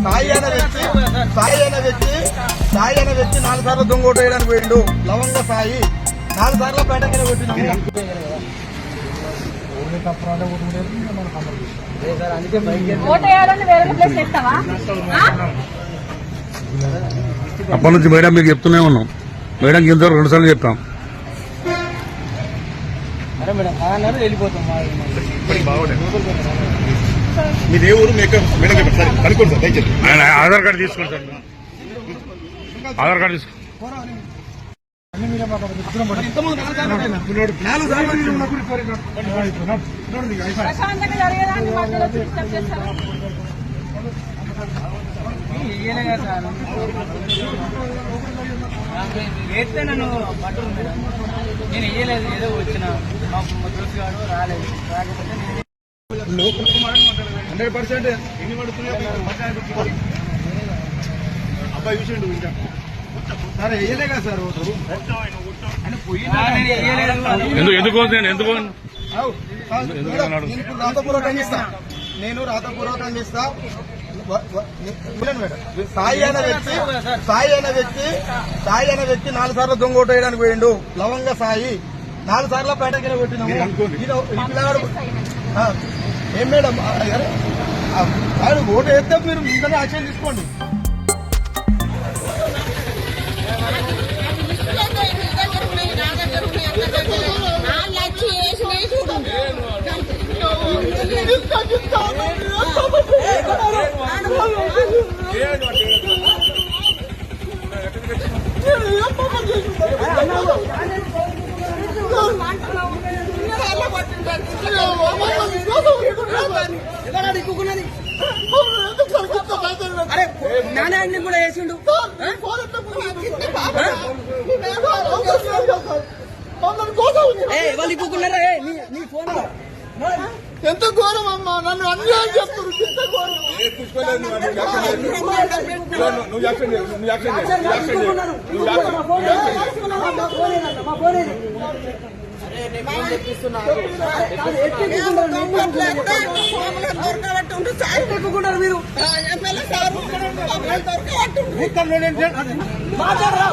సాయి అనే వ్యక్తి 4 సార్లు దొంగ ఓటు వేయడానికి పోయిండు. లవంగ సాయి 4 సార్లు పేటకి కొట్టినాము. అప్పటి నుంచి మేడం మీకు చెప్తూనే ఉన్నాం. మేడం ఇంతవరకు 2 సార్లు చెప్పాం. మీదే ఊరు కనుక్కోండి సార్. దయచేసి ఆధార్ కార్డు తీసుకోండి సార్. ఆధార్ కార్డు తీసుకో. వేస్తే నన్ను పట్టరు మేడం. నేను వేయలేదు, ఏదో వచ్చిన మాకు దోషగాడు రాలేదు. రాకపోతే 100% ఎన్ని పడుతున్నాయో అబ్బాయి చూసిండు. ఇంకా సరే వేయలే కదా సార్ ఓటు. నేను రాతపూర్వకంగా ఇస్తా. సాయి అనే వ్యక్తి 4 సార్లు దొంగ ఓటు వేయడానికి పోయిండు. లవంగ సాయి 4 సార్లు పేటకి కొట్టినాము. ఏం మేడం ఓటు వేస్తే మీరు ముందరే యాక్షన్ తీసుకోండి. అరే నాన్న కూడా వేసిండు. వాళ్ళు ఇప్పుకున్నారా నీ ఫోన్? ఎంత ఘోరం అమ్మా, నన్ను అన్యాయం చెప్తారు. మీరు మాట్లాడరా.